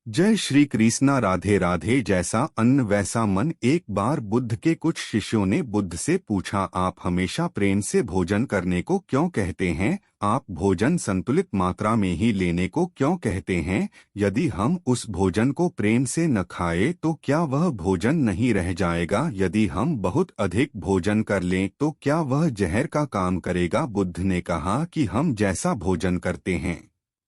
जय श्री कृष्णा। राधे राधे। जैसा अन्न वैसा मन। एक बार बुद्ध के कुछ शिष्यों ने बुद्ध से पूछा, आप हमेशा प्रेम से भोजन करने को क्यों कहते हैं? आप भोजन संतुलित मात्रा में ही लेने को क्यों कहते हैं? यदि हम उस भोजन को प्रेम से न खाए तो क्या वह भोजन नहीं रह जाएगा? यदि हम बहुत अधिक भोजन कर लें तो क्या वह जहर का काम करेगा? बुद्ध ने कहा कि हम जैसा भोजन करते हैं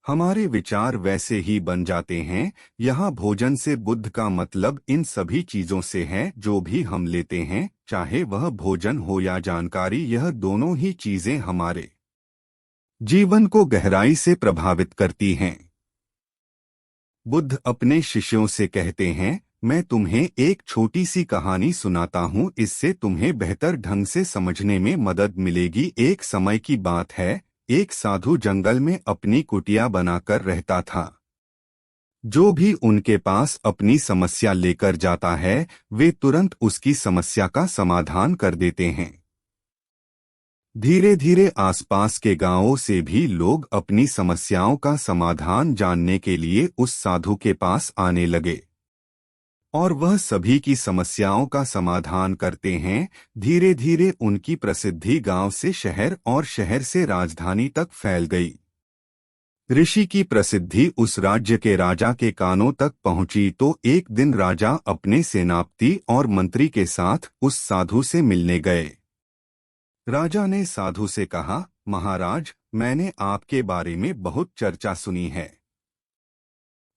हमारे विचार वैसे ही बन जाते हैं। यहाँ भोजन से बुद्ध का मतलब इन सभी चीजों से है जो भी हम लेते हैं, चाहे वह भोजन हो या जानकारी। यह दोनों ही चीजें हमारे जीवन को गहराई से प्रभावित करती हैं। बुद्ध अपने शिष्यों से कहते हैं, मैं तुम्हें एक छोटी सी कहानी सुनाता हूँ, इससे तुम्हें बेहतर ढंग से समझने में मदद मिलेगी। एक समय की बात है, एक साधु जंगल में अपनी कुटिया बनाकर रहता था। जो भी उनके पास अपनी समस्या लेकर जाता है वे तुरंत उसकी समस्या का समाधान कर देते हैं। धीरे धीरे आसपास के गांवों से भी लोग अपनी समस्याओं का समाधान जानने के लिए उस साधु के पास आने लगे और वह सभी की समस्याओं का समाधान करते हैं। धीरे धीरे उनकी प्रसिद्धि गांव से शहर और शहर से राजधानी तक फैल गई। ऋषि की प्रसिद्धि उस राज्य के राजा के कानों तक पहुंची तो एक दिन राजा अपने सेनापति और मंत्री के साथ उस साधु से मिलने गए। राजा ने साधु से कहा, महाराज, मैंने आपके बारे में बहुत चर्चा सुनी है।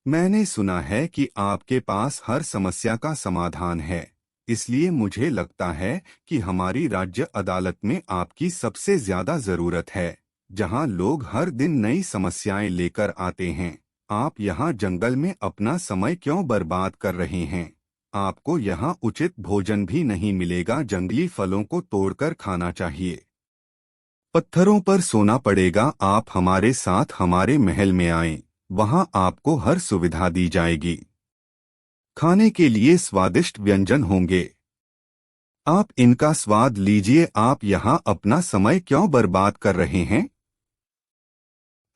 मैंने सुना है कि आपके पास हर समस्या का समाधान है, इसलिए मुझे लगता है कि हमारी राज्य अदालत में आपकी सबसे ज्यादा जरूरत है, जहां लोग हर दिन नई समस्याएं लेकर आते हैं। आप यहाँ जंगल में अपना समय क्यों बर्बाद कर रहे हैं? आपको यहाँ उचित भोजन भी नहीं मिलेगा। जंगली फलों को तोड़कर खाना चाहिए, पत्थरों पर सोना पड़ेगा। आप हमारे साथ हमारे महल में आएं, वहां आपको हर सुविधा दी जाएगी। खाने के लिए स्वादिष्ट व्यंजन होंगे, आप इनका स्वाद लीजिए। आप यहाँ अपना समय क्यों बर्बाद कर रहे हैं?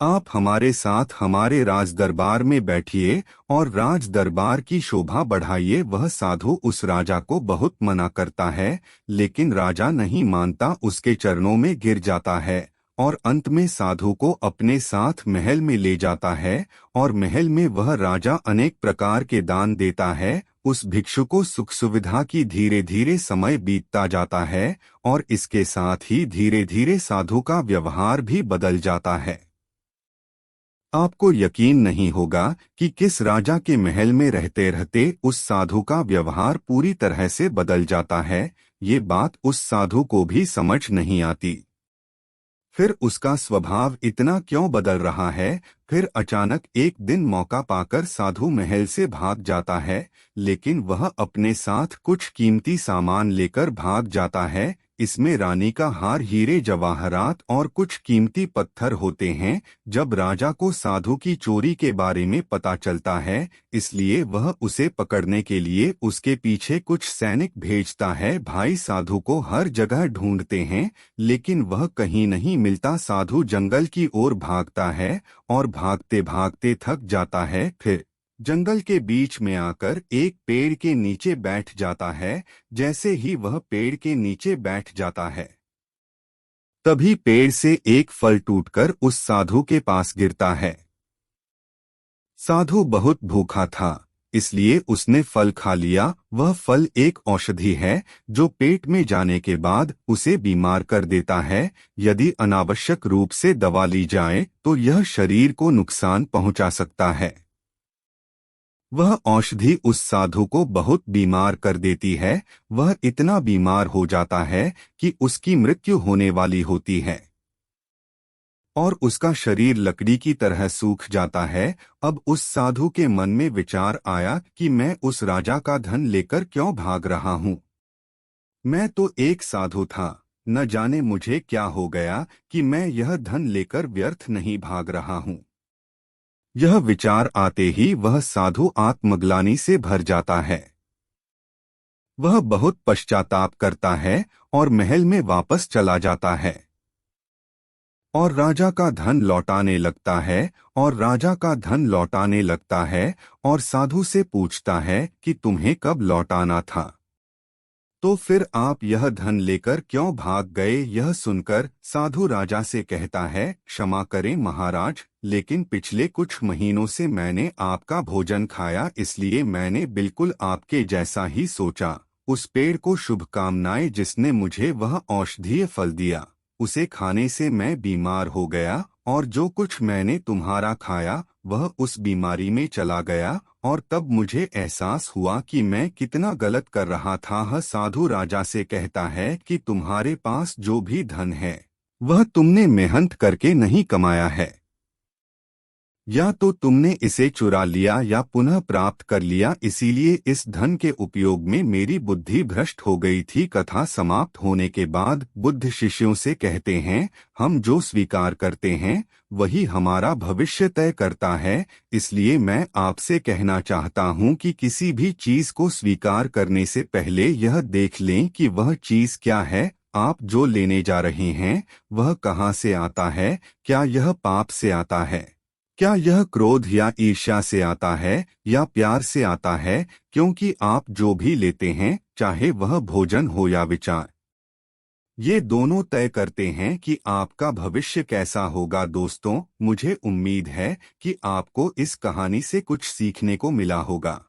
आप हमारे साथ हमारे राज दरबार में बैठिए और राज दरबार की शोभा बढ़ाइए। वह साधु उस राजा को बहुत मना करता है, लेकिन राजा नहीं मानता, उसके चरणों में गिर जाता है और अंत में साधु को अपने साथ महल में ले जाता है। और महल में वह राजा अनेक प्रकार के दान देता है। उस भिक्षु को सुख सुविधा की धीरे धीरे समय बीतता जाता है और इसके साथ ही धीरे धीरे साधु का व्यवहार भी बदल जाता है। आपको यकीन नहीं होगा कि किस राजा के महल में रहते रहते उस साधु का व्यवहार पूरी तरह से बदल जाता है। ये बात उस साधु को भी समझ नहीं आती। फिर उसका स्वभाव इतना क्यों बदल रहा है? फिर अचानक एक दिन मौका पाकर साधु महल से भाग जाता है, लेकिन वह अपने साथ कुछ कीमती सामान लेकर भाग जाता है। इसमें रानी का हार, हीरे जवाहरात और कुछ कीमती पत्थर होते हैं। जब राजा को साधु की चोरी के बारे में पता चलता है, इसलिए वह उसे पकड़ने के लिए उसके पीछे कुछ सैनिक भेजता है। भाई साधु को हर जगह ढूंढते हैं, लेकिन वह कहीं नहीं मिलता। साधु जंगल की ओर भागता है और भागते भागते थक जाता है। फिर जंगल के बीच में आकर एक पेड़ के नीचे बैठ जाता है। जैसे ही वह पेड़ के नीचे बैठ जाता है, तभी पेड़ से एक फल टूटकर उस साधु के पास गिरता है। साधु बहुत भूखा था, इसलिए उसने फल खा लिया। वह फल एक औषधि है जो पेट में जाने के बाद उसे बीमार कर देता है। यदि अनावश्यक रूप से दवा ली जाए तो यह शरीर को नुकसान पहुंचा सकता है। वह औषधि उस साधु को बहुत बीमार कर देती है। वह इतना बीमार हो जाता है कि उसकी मृत्यु होने वाली होती है और उसका शरीर लकड़ी की तरह सूख जाता है। अब उस साधु के मन में विचार आया कि मैं उस राजा का धन लेकर क्यों भाग रहा हूँ? मैं तो एक साधु था, न जाने मुझे क्या हो गया कि मैं यह धन लेकर व्यर्थ नहीं भाग रहा हूँ। यह विचार आते ही वह साधु आत्मग्लानि से भर जाता है। वह बहुत पश्चाताप करता है और महल में वापस चला जाता है और राजा का धन लौटाने लगता है, और राजा का धन लौटाने लगता है, और साधु से पूछता है कि तुम्हें कब लौटाना था। तो फिर आप यह धन लेकर क्यों भाग गए। यह सुनकर साधु राजा से कहता है, क्षमा करें महाराज, लेकिन पिछले कुछ महीनों से मैंने आपका भोजन खाया, इसलिए मैंने बिल्कुल आपके जैसा ही सोचा। उस पेड़ को शुभकामनाएं जिसने मुझे वह औषधीय फल दिया, उसे खाने से मैं बीमार हो गया, और जो कुछ मैंने तुम्हारा खाया वह उस बीमारी में चला गया, और तब मुझे एहसास हुआ कि मैं कितना गलत कर रहा था। वह साधु राजा से कहता है कि तुम्हारे पास जो भी धन है वह तुमने मेहनत करके नहीं कमाया है, या तो तुमने इसे चुरा लिया या पुनः प्राप्त कर लिया, इसीलिए इस धन के उपयोग में मेरी बुद्धि भ्रष्ट हो गई थी। कथा समाप्त होने के बाद बुद्ध शिष्यों से कहते हैं, हम जो स्वीकार करते हैं वही हमारा भविष्य तय करता है। इसलिए मैं आपसे कहना चाहता हूँ कि किसी भी चीज को स्वीकार करने से पहले यह देख लें कि वह चीज क्या है। आप जो लेने जा रहे हैं वह कहाँ से आता है, क्या यह पाप से आता है, क्या यह क्रोध या ईर्ष्या से आता है, या प्यार से आता है। क्योंकि आप जो भी लेते हैं, चाहे वह भोजन हो या विचार, ये दोनों तय करते हैं कि आपका भविष्य कैसा होगा। दोस्तों, मुझे उम्मीद है कि आपको इस कहानी से कुछ सीखने को मिला होगा।